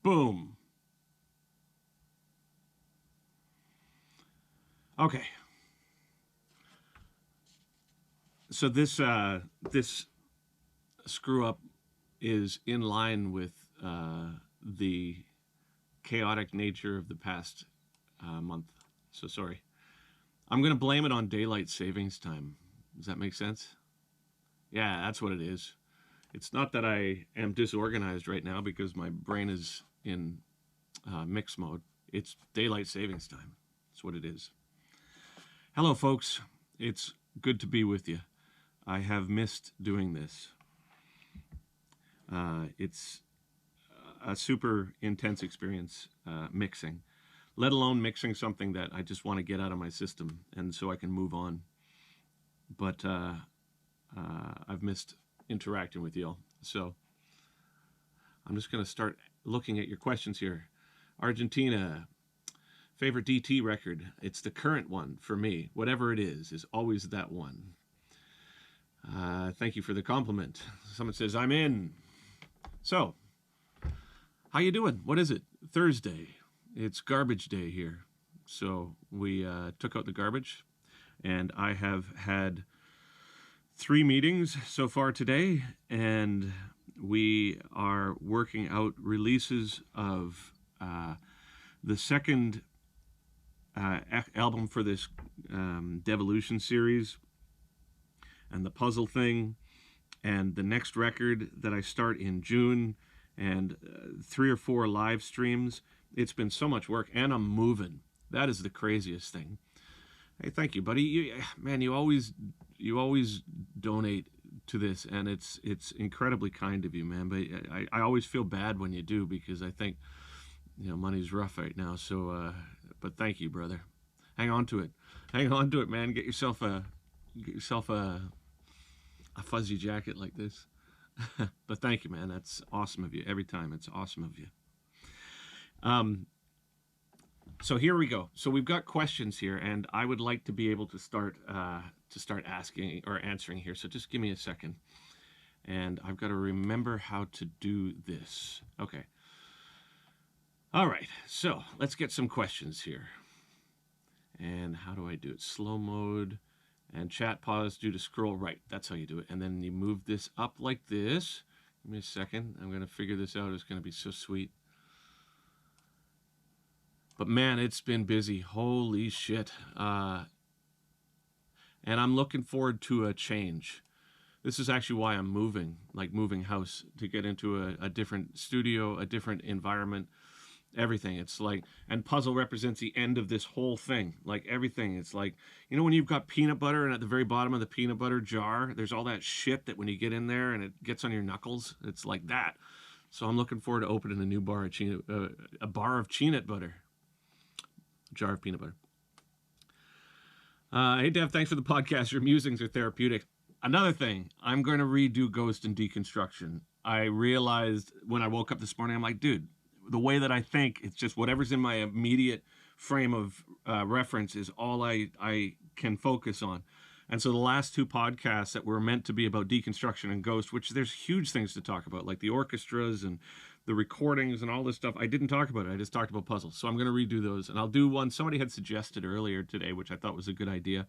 Boom. Okay. So this screw up is in line with the chaotic nature of the past month. So sorry. I'm going to blame it on daylight savings time. Does that make sense? Yeah, that's what it is. It's not that I am disorganized right now because my brain is in mix mode. It's daylight savings time. That's what it is. Hello, folks. It's good to be with you. I have missed doing this. It's a super intense experience mixing, let alone mixing something that I just want to get out of my system and so I can move on. But I've missed interacting with y'all. So I'm just going to start looking at your questions here. Argentina, favorite DT record? It's the current one for me. Whatever it is always that one. Thank you for the compliment. Someone says, I'm in. So, how you doing? What is it? Thursday. It's garbage day here. So we took out the garbage, and I have had 3 meetings so far today, and we are working out releases of the second album for this Devolution series, and the puzzle thing, and the next record that I start in June, and 3 or 4 live streams. It's been so much work, and I'm moving. That is the craziest thing. Hey, thank you, buddy. You always donate to this, and it's incredibly kind of you, man. But I always feel bad when you do, because I think money's rough right now. So, but thank you, brother. Hang on to it. Hang on to it, man. Get yourself a fuzzy jacket like this. But thank you, man. That's awesome of you. Every time, it's awesome of you. So here we go. So we've got questions here, and I would like to be able to start asking or answering here. So just give me a second, and I've got to remember how to do this. Okay. All right. So let's get some questions here. And how do I do it? Slow mode. And chat pause due to scroll right. That's how you do it. And then you move this up like this. Give me a second. I'm going to figure this out. It's going to be so sweet. But man, it's been busy. Holy shit. And I'm looking forward to a change. This is actually why I'm moving house, to get into a different studio, a different environment. Everything. It's like, and puzzle represents the end of this whole thing. Like everything. It's like, when you've got peanut butter, and at the very bottom of the peanut butter jar, there's all that shit that when you get in there and it gets on your knuckles, it's like that. So I'm looking forward to opening a new bar of a bar of peanut butter. A jar of peanut butter. Hey, Dev, thanks for the podcast. Your musings are therapeutic. Another thing, I'm going to redo Ghost and Deconstruction. I realized when I woke up this morning, I'm like, dude, the way that I think, it's just whatever's in my immediate frame of reference is all I can focus on. And so the last 2 podcasts that were meant to be about deconstruction and Ghost, which there's huge things to talk about, like the orchestras and the recordings and all this stuff, I didn't talk about it. I just talked about puzzles. So I'm going to redo those. And I'll do one somebody had suggested earlier today, which I thought was a good idea,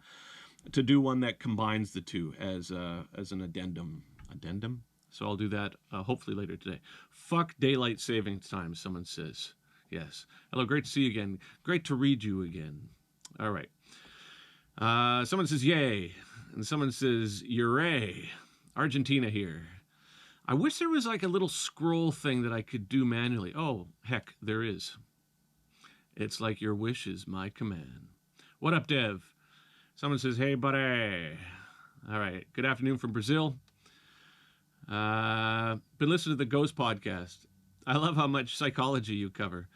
to do one that combines the 2 as an addendum. Addendum? So I'll do that hopefully later today. Fuck daylight savings time, someone says. Yes. Hello, great to see you again. Great to read you again. All right. Someone says, yay. And someone says, youray. Argentina here. I wish there was like a little scroll thing that I could do manually. Oh, heck, there is. It's like your wish is my command. What up, Dev? Someone says, hey, buddy. All right. Good afternoon from Brazil. Been listening to the Ghost podcast. I love how much psychology you cover.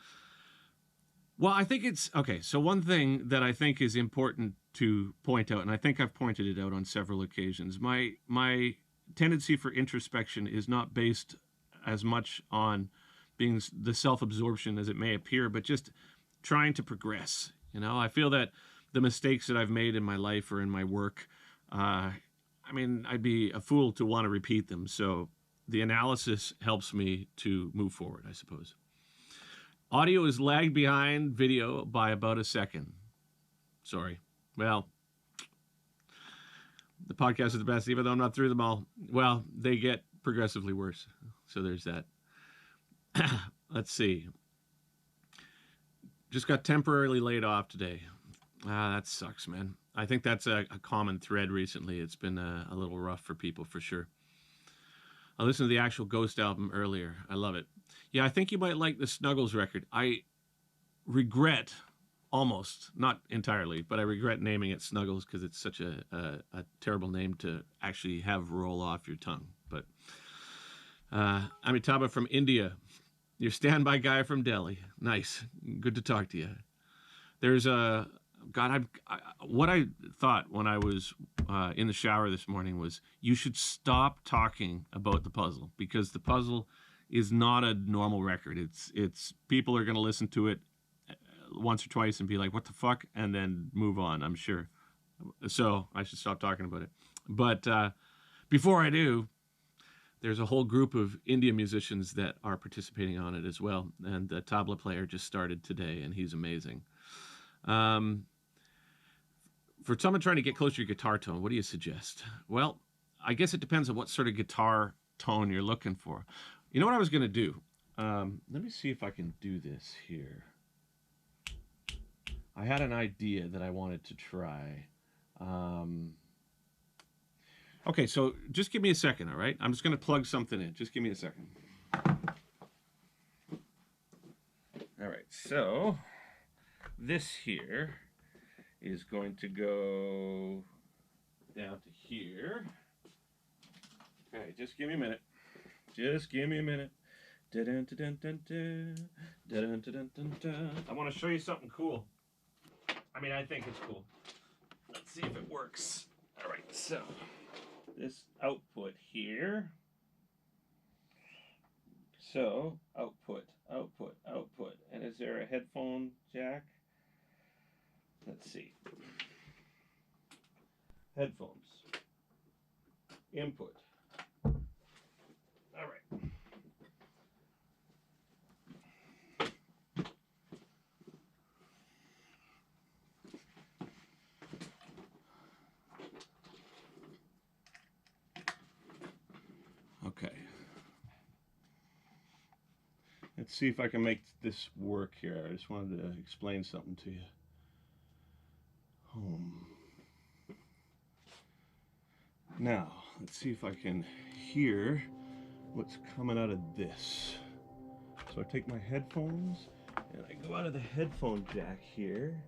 Well, I think it's okay. So one thing that I think is important to point out, and I think I've pointed it out on several occasions, my tendency for introspection is not based as much on being the self-absorption as it may appear, but just trying to progress. I feel that the mistakes that I've made in my life or in my work, I'd be a fool to want to repeat them. So the analysis helps me to move forward, I suppose. Audio is lagged behind video by about a second. Sorry. Well, the podcast is the best, even though I'm not through them all. Well, they get progressively worse. So there's that. Let's see. Just got temporarily laid off today. That sucks, man. I think that's a common thread recently. It's been a little rough for people, for sure. I listened to the actual Ghost album earlier. I love it. Yeah, I think you might like the Snuggles record. I regret, almost, not entirely, but I regret naming it Snuggles because it's such a terrible name to actually have roll off your tongue. But Amitabha from India. Your standby guy from Delhi. Nice. Good to talk to you. There's a... God, what I thought when I was in the shower this morning was you should stop talking about the puzzle, because the puzzle is not a normal record. It's people are going to listen to it once or twice and be like, what the fuck? And then move on, I'm sure. So I should stop talking about it. But before I do, there's a whole group of Indian musicians that are participating on it as well. And the tabla player just started today, and he's amazing. For someone trying to get closer to your guitar tone, what do you suggest? Well, I guess it depends on what sort of guitar tone you're looking for. You know what I was going to do? Let me see if I can do this here. I had an idea that I wanted to try. Okay, so just give me a second, all right? I'm just going to plug something in. Just give me a second. All right, so this here is going to go down to here. Okay, just give me a minute. Just give me a minute. I want to show you something cool. I mean, I think it's cool. Let's see if it works. All right, so this output here. So, output. And is there a headphone jack? Let's see. Headphones. Input. All right. Okay. Let's see if I can make this work here. I just wanted to explain something to you. Home. Now, let's see if I can hear what's coming out of this. So I take my headphones and I go out of the headphone jack here.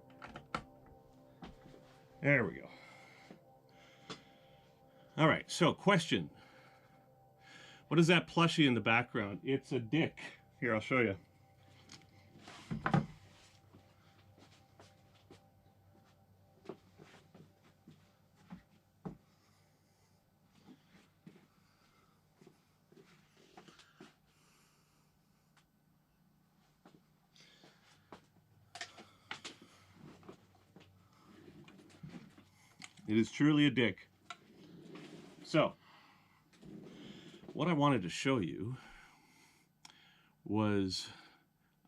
There we go. All right, so question. What is that plushie in the background? It's a dick. Here, I'll show you. It is truly a dick. So, what I wanted to show you was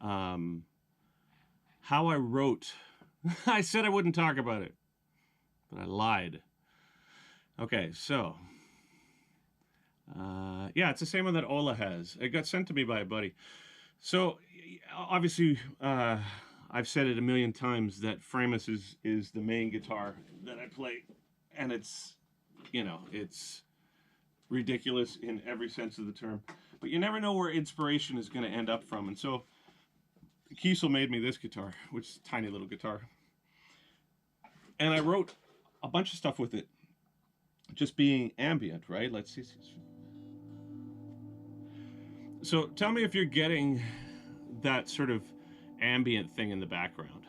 how I wrote. I said I wouldn't talk about it, but I lied. Okay, so, yeah, it's the same one that Ola has. It got sent to me by a buddy. So, obviously, I've said it a million times that Framus is the main guitar that I play, and it's, you know, it's ridiculous in every sense of the term. But you never know where inspiration is going to end up from. And so Kiesel made me this guitar, which is a tiny little guitar. And I wrote a bunch of stuff with it, just being ambient, right? Let's see. So tell me if you're getting that sort of ambient thing in the background.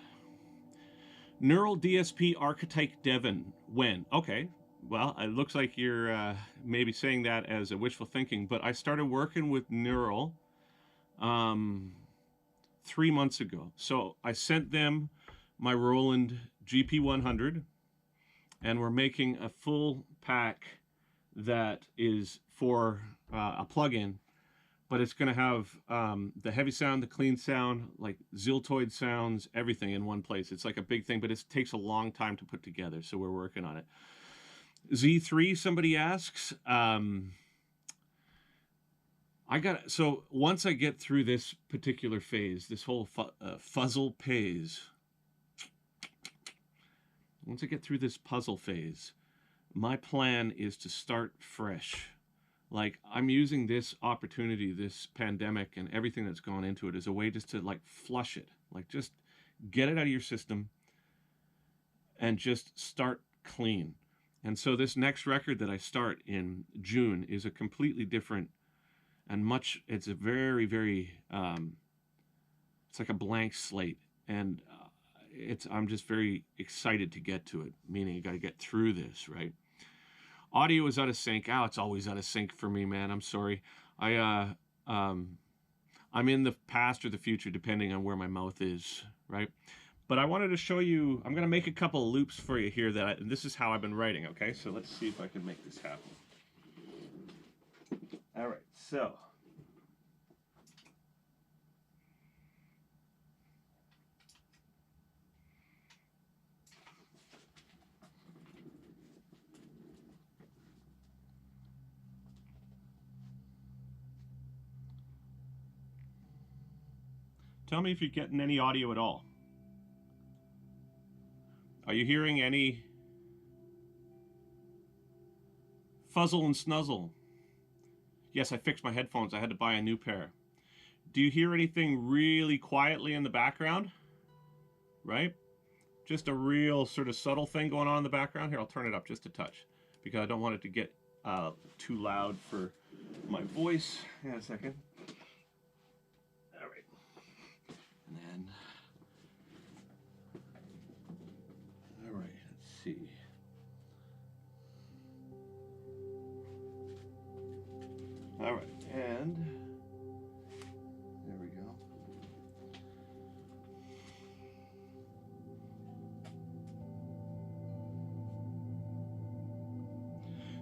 Neural DSP archetype Devin, when? Okay, well, it looks like you're maybe saying that as a wishful thinking, but I started working with Neural 3 months ago. So I sent them my Roland GP100, and we're making a full pack that is for a plug-in but it's going to have the heavy sound, the clean sound, like Ziltoid sounds, everything in one place. It's like a big thing, but it takes a long time to put together, so we're working on it. Z3, somebody asks. So once I get through this particular phase, this whole fuzzle phase, once I get through this puzzle phase, my plan is to start fresh. Like, I'm using this opportunity, this pandemic and everything that's gone into it as a way just to like flush it, like just get it out of your system and just start clean. And so this next record that I start in June is a completely different and it's a very, very, it's like a blank slate. And I'm just very excited to get to it, meaning you got to get through this, right? Audio is out of sync. It's always out of sync for me, man. I'm sorry. I'm in the past or the future, depending on where my mouth is, right? But I wanted to show you, I'm going to make a couple of loops for you here this is how I've been writing, okay? So let's see if I can make this happen. All right, so. Tell me if you're getting any audio at all. Are you hearing any fuzzle and snuzzle? Yes, I fixed my headphones. I had to buy a new pair. Do you hear anything really quietly in the background? Right? Just a real sort of subtle thing going on in the background. Here, I'll turn it up just a touch because I don't want it to get too loud for my voice. Hang on a second. All right. And then, all right, let's see. All right, and there we go.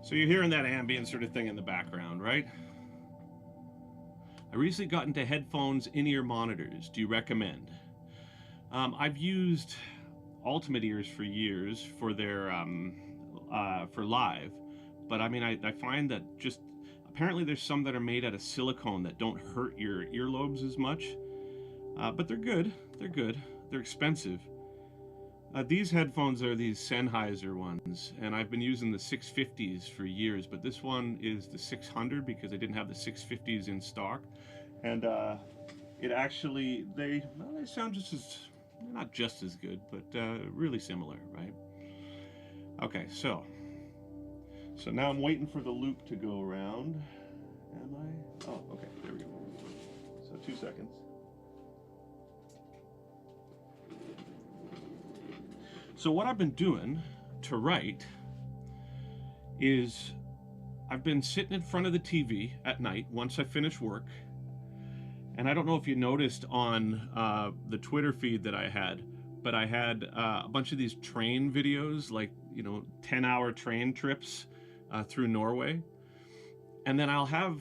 So you're hearing that ambient sort of thing in the background, right? I recently got into headphones, in-ear monitors. Do you recommend? I've used Ultimate Ears for years for their for live, but I mean I find that just apparently there's some that are made out of silicone that don't hurt your earlobes as much, but they're good. They're good. They're expensive. These headphones are these Sennheiser ones, and I've been using the 650s for years, but this one is the 600 because I didn't have the 650s in stock. And it actually, they sound just as, not just as good, but really similar, right? Okay, so now I'm waiting for the loop to go around. Am I? Oh, okay, there we go. So 2 seconds. So what I've been doing to write is I've been sitting in front of the TV at night once I finish work. And I don't know if you noticed on the Twitter feed that I had, but I had a bunch of these train videos, like, 10-hour train trips through Norway. And then I'll have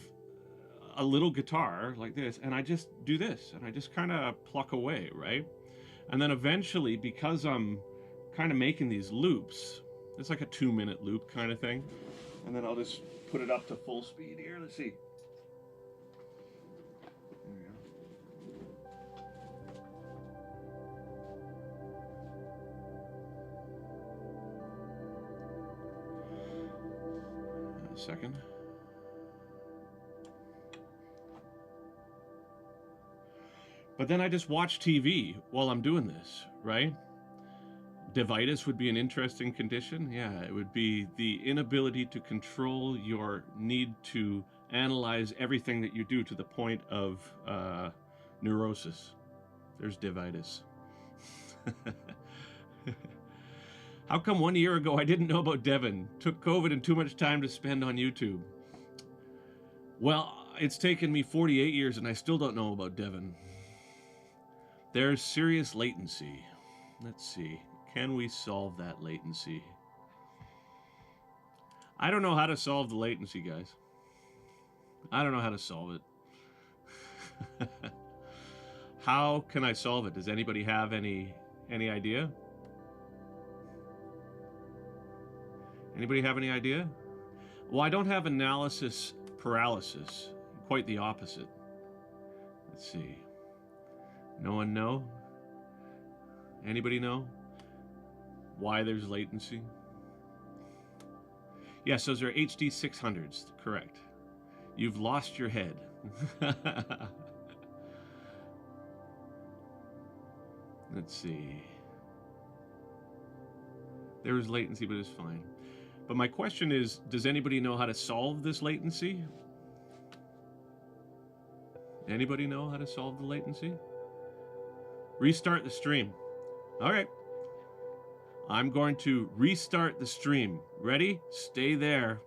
a little guitar like this, and I just do this, and I just kind of pluck away, right? And then eventually, because I'm kind of making these loops, it's like a 2-minute loop kind of thing. And then I'll just put it up to full speed here. Let's see. There we go. A second. But then I just watch TV while I'm doing this, right? Devitis would be an interesting condition. Yeah, it would be the inability to control your need to analyze everything that you do to the point of neurosis. There's Devitis. How come 1 year ago I didn't know about Devin? Took COVID and too much time to spend on YouTube. Well, it's taken me 48 years and I still don't know about Devin. There's serious latency. Let's see. Can we solve that latency? I don't know how to solve the latency, guys. I don't know how to solve it. How can I solve it? Does anybody have any idea? Anybody have any idea? Well, I don't have analysis paralysis. Quite the opposite. Let's see. No one know? Anybody know why there's latency? Yes, those are HD 600s, correct. You've lost your head. Let's see. There was latency, but it's fine. But my question is, does anybody know how to solve this latency? Anybody know how to solve the latency? Restart the stream. All right. I'm going to restart the stream. Ready? Stay there.